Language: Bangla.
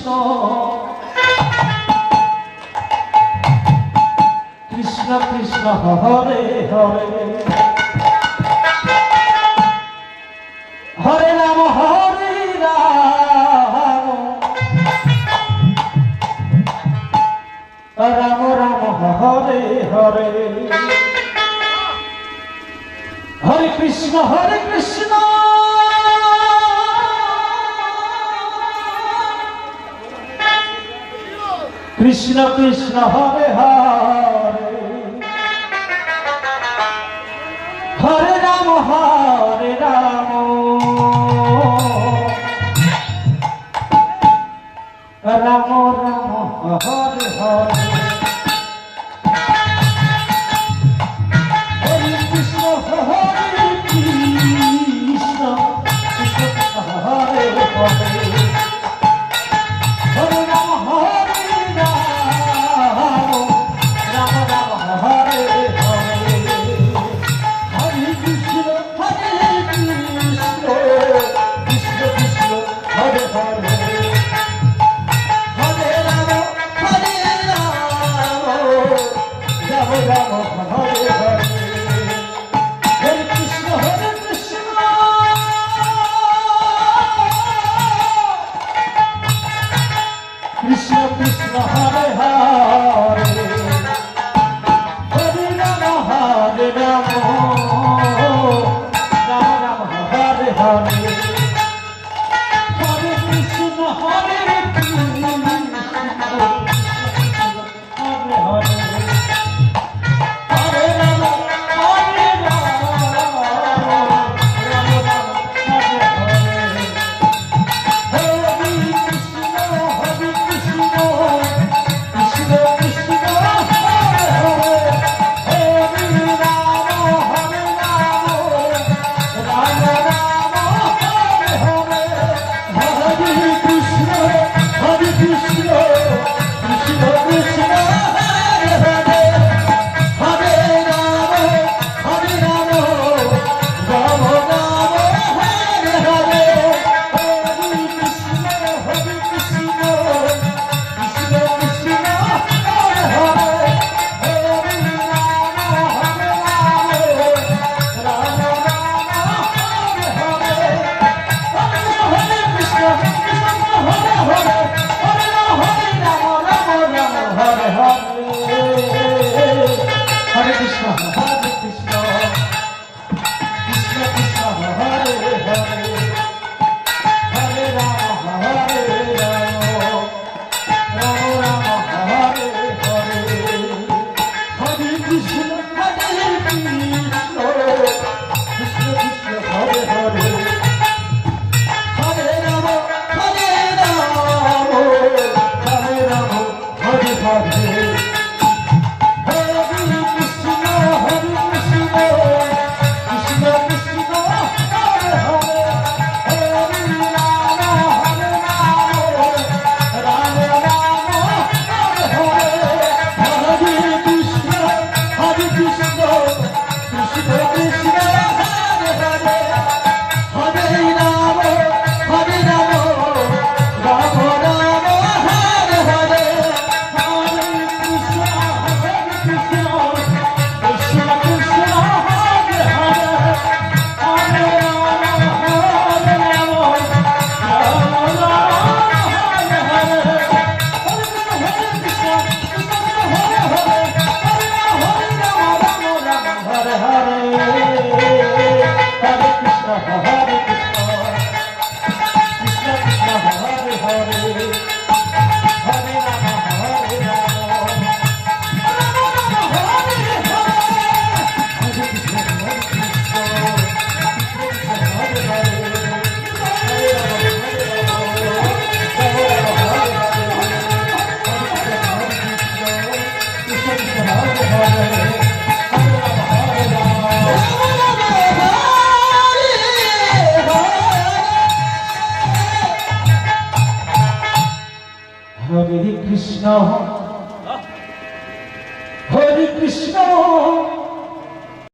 Krishna Krishna Krishna Hare Hare Hare Ram Ram Ram Hare Hare Hare Krishna Krishna Krishna Hare Hare Hare Ram Ram Ram Hare Hare Hare Krishna Hare Krishna Krishna Hare Hare Hare Ram Ram Ram Hare Hare Hare Krishna Krishna Krishna Hare Hare Krishna Krishna Hare Hare Hare Rama Hare Rama Rama Rama Hare Hare Hare Krishna Hare Krishna Hare Hare Hare Rama Hare Rama Rama Rama Hare Hare Krishna